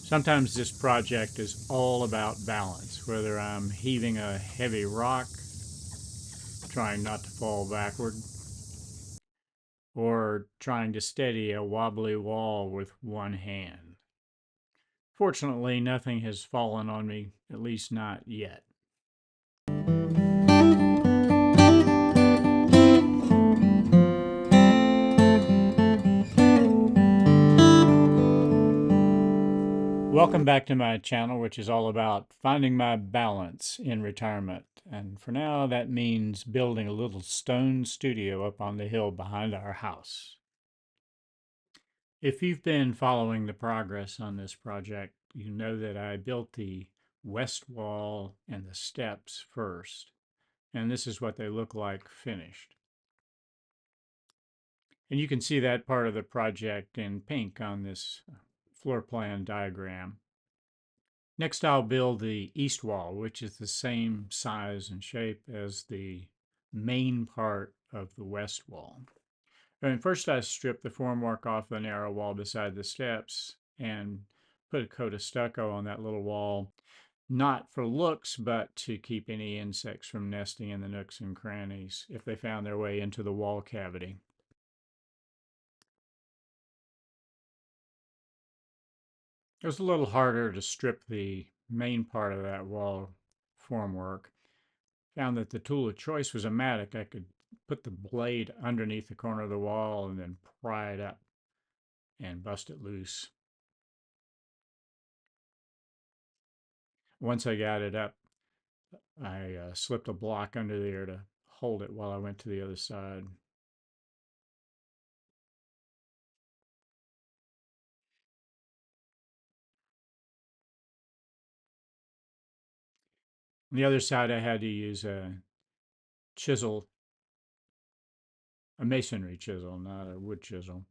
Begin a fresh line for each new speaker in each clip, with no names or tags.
Sometimes this project is all about balance, whether I'm heaving a heavy rock, trying not to fall backward, or trying to steady a wobbly wall with one hand. Fortunately, nothing has fallen on me, at least not yet. Welcome back to my channel, which is all about finding my balance in retirement. And for now, that means building a little stone studio up on the hill behind our house. If you've been following the progress on this project, you know that I built the west wall and the steps first, and this is what they look like finished. And you can see that part of the project in pink on this floor plan diagram. Next, I'll build the east wall, which is the same size and shape as the main part of the west wall. And first, I stripped the formwork off the narrow wall beside the steps and put a coat of stucco on that little wall, not for looks, but to keep any insects from nesting in the nooks and crannies if they found their way into the wall cavity. It was a little harder to strip the main part of that wall formwork. Found that the tool of choice was a mattock. I could put the blade underneath the corner of the wall and then pry it up and bust it loose. Once I got it up, I slipped a block under there to hold it while I went to the other side. On the other side, I had to use a chisel, a masonry chisel, not a wood chisel,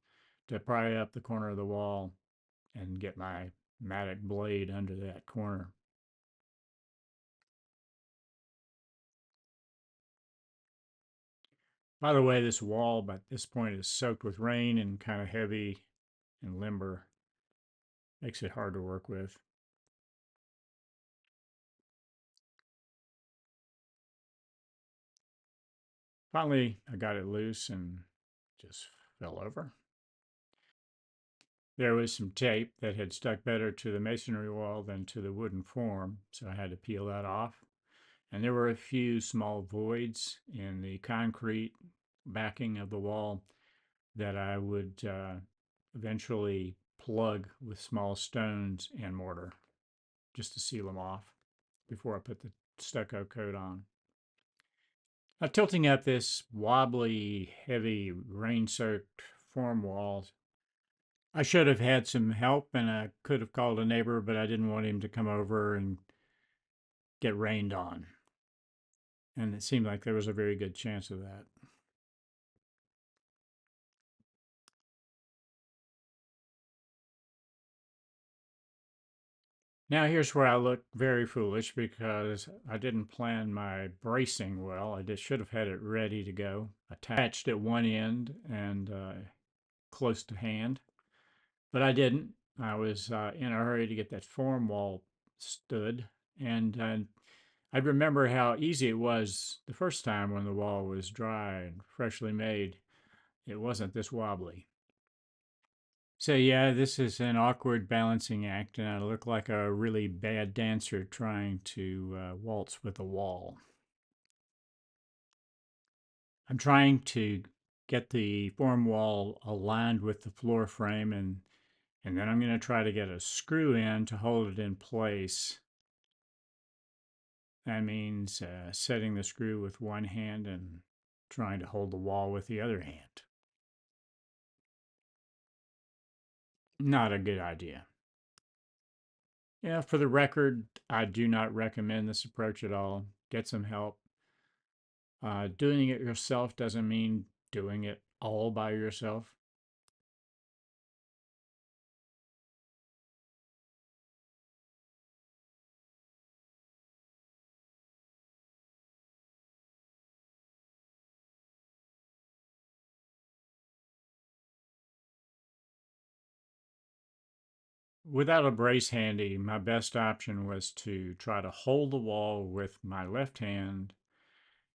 to pry up the corner of the wall and get my mattock blade under that corner. By the way, this wall by this point is soaked with rain and kind of heavy and limber. Makes it hard to work with. Finally, I got it loose and just fell over. There was some tape that had stuck better to the masonry wall than to the wooden form, so I had to peel that off. And there were a few small voids in the concrete backing of the wall that I would eventually plug with small stones and mortar just to seal them off before I put the stucco coat on. Now, tilting up this wobbly, heavy, rain-soaked form wall, I should have had some help and I could have called a neighbor, but I didn't want him to come over and get rained on. And it seemed like there was a very good chance of that. Now here's where I look very foolish because I didn't plan my bracing well. I just should have had it ready to go, attached at one end and close to hand. But I didn't. I was in a hurry to get that form wall stood, and I remember how easy it was the first time when the wall was dry and freshly made. It wasn't this wobbly. So yeah, this is an awkward balancing act, and I look like a really bad dancer trying to waltz with a wall. I'm trying to get the form wall aligned with the floor frame, and then I'm going to try to get a screw in to hold it in place. That means setting the screw with one hand and trying to hold the wall with the other hand. Not a good idea. Yeah, for the record, I do not recommend this approach at all. Get some help. Doing it yourself doesn't mean doing it all by yourself. Without a brace handy, my best option was to try to hold the wall with my left hand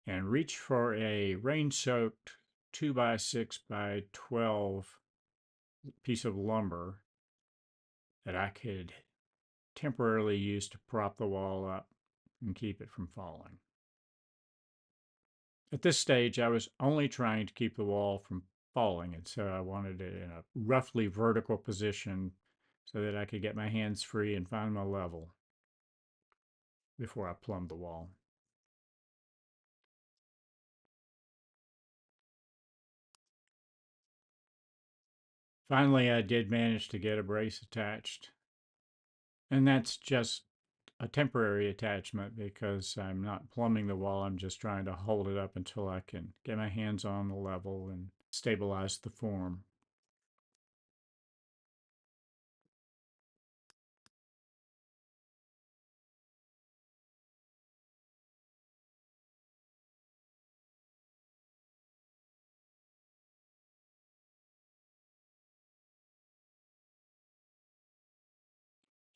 and reach for a rain-soaked 2 by 6 by 12 piece of lumber that I could temporarily use to prop the wall up and keep it from falling. At this stage, I was only trying to keep the wall from falling, and so I wanted it in a roughly vertical position so that I could get my hands free and find my level before I plumbed the wall. Finally, I did manage to get a brace attached, and that's just a temporary attachment because I'm not plumbing the wall. I'm just trying to hold it up until I can get my hands on the level and stabilize the form.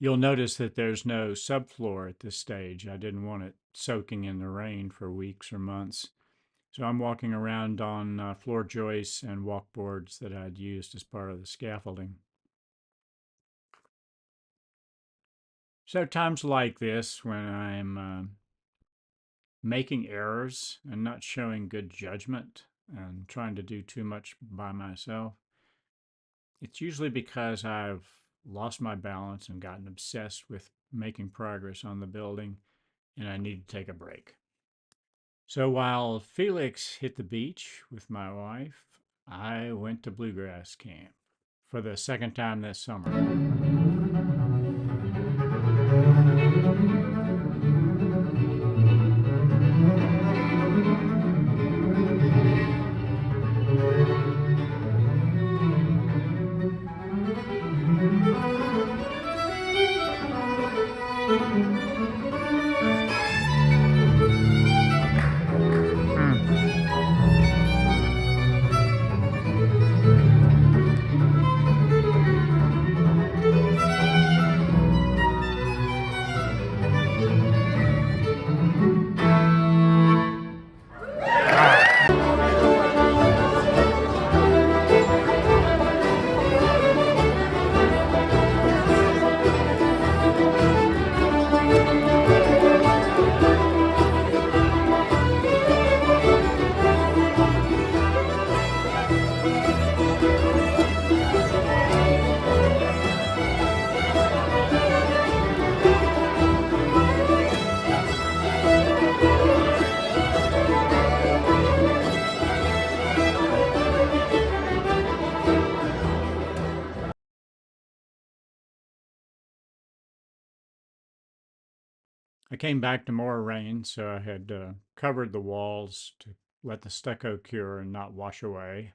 You'll notice that there's no subfloor at this stage. I didn't want it soaking in the rain for weeks or months. So I'm walking around on floor joists and walkboards that I'd used as part of the scaffolding. So times like this, when I'm making errors and not showing good judgment and trying to do too much by myself, it's usually because I've lost my balance and gotten obsessed with making progress on the building and I need to take a break. So while Felix hit the beach with my wife, I went to bluegrass camp for the second time this summer. Hmm. Wow. I came back to more rain, so I had covered the walls to let the stucco cure and not wash away.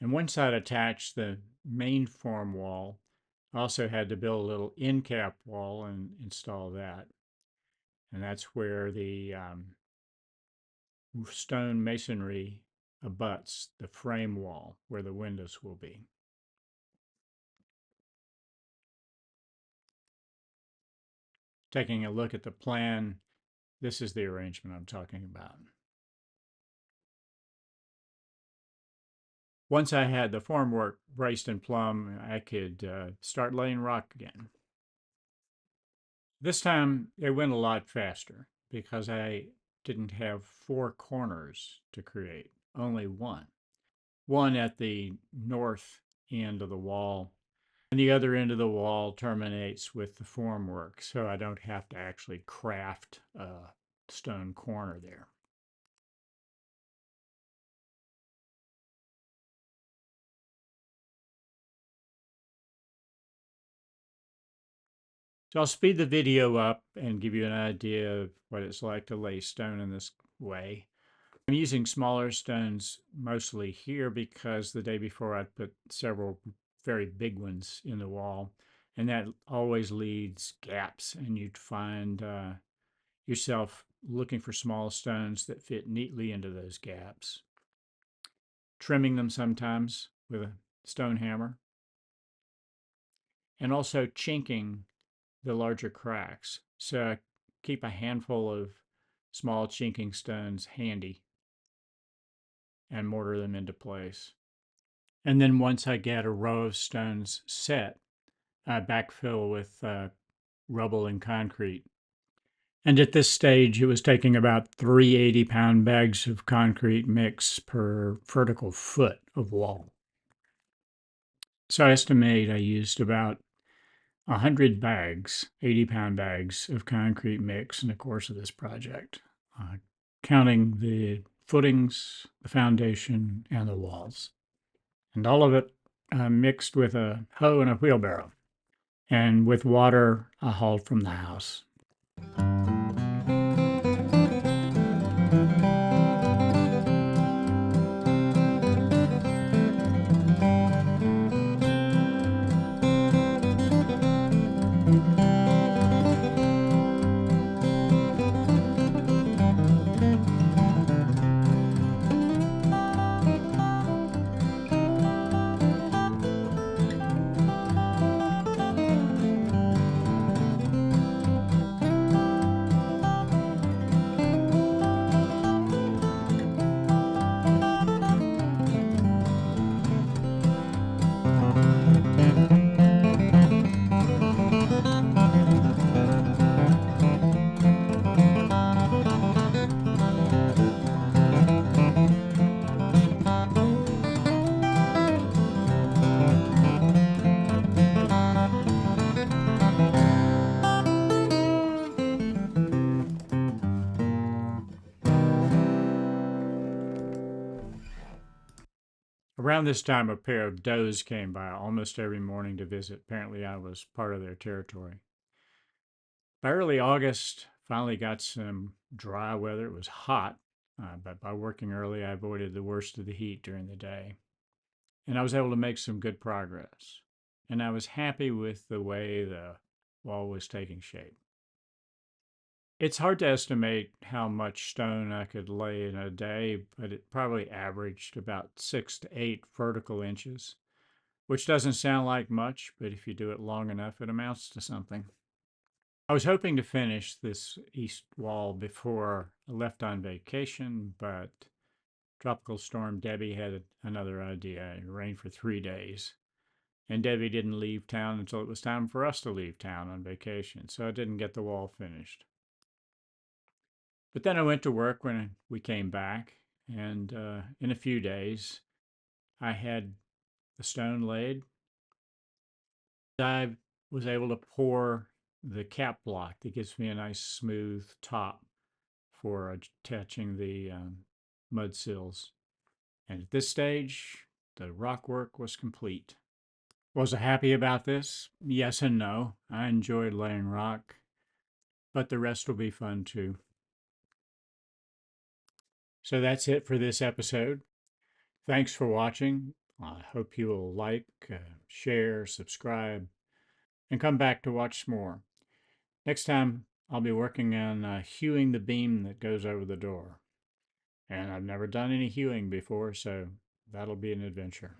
And once I'd attached the main form wall, I also had to build a little end cap wall and install that. And that's where the stone masonry abuts the frame wall where the windows will be. Taking a look at the plan, this is the arrangement I'm talking about. Once I had the formwork braced and plumb, I could start laying rock again. This time it went a lot faster because I didn't have four corners to create, only one. One at the north end of the wall, and the other end of the wall terminates with the formwork, so I don't have to actually craft a stone corner there. So I'll speed the video up and give you an idea of what it's like to lay stone in this way. I'm using smaller stones mostly here because the day before I put several very big ones in the wall, and that always leads gaps, and you'd find yourself looking for small stones that fit neatly into those gaps, trimming them sometimes with a stone hammer. and also chinking the larger cracks. So I keep a handful of small chinking stones handy and mortar them into place. And then once I get a row of stones set, I backfill with rubble and concrete. And at this stage, it was taking about 3 80-pound bags of concrete mix per vertical foot of wall. So I estimate I used about 100 bags, 80-pound bags of concrete mix in the course of this project, counting the footings, the foundation, and the walls. And all of it mixed with a hoe and a wheelbarrow, and with water I hauled from the house. Around this time, a pair of does came by almost every morning to visit. Apparently, I was part of their territory. By early August, finally got some dry weather. It was hot, but by working early, I avoided the worst of the heat during the day. And I was able to make some good progress. And I was happy with the way the wall was taking shape. It's hard to estimate how much stone I could lay in a day, but it probably averaged about 6 to 8 vertical inches, which doesn't sound like much, but if you do it long enough, it amounts to something. I was hoping to finish this east wall before I left on vacation, but Tropical Storm Debbie had another idea. It rained for 3 days, and Debbie didn't leave town until it was time for us to leave town on vacation, so I didn't get the wall finished. But then I went to work when we came back, and in a few days, I had the stone laid. I was able to pour the cap block that gives me a nice smooth top for attaching the mud sills. And at this stage, the rock work was complete. Was I happy about this? Yes and no. I enjoyed laying rock, but the rest will be fun too. So that's it for this episode. Thanks for watching. I hope you will like, share, subscribe, and come back to watch some more. Next time, I'll be working on hewing the beam that goes over the door. And I've never done any hewing before, so that'll be an adventure.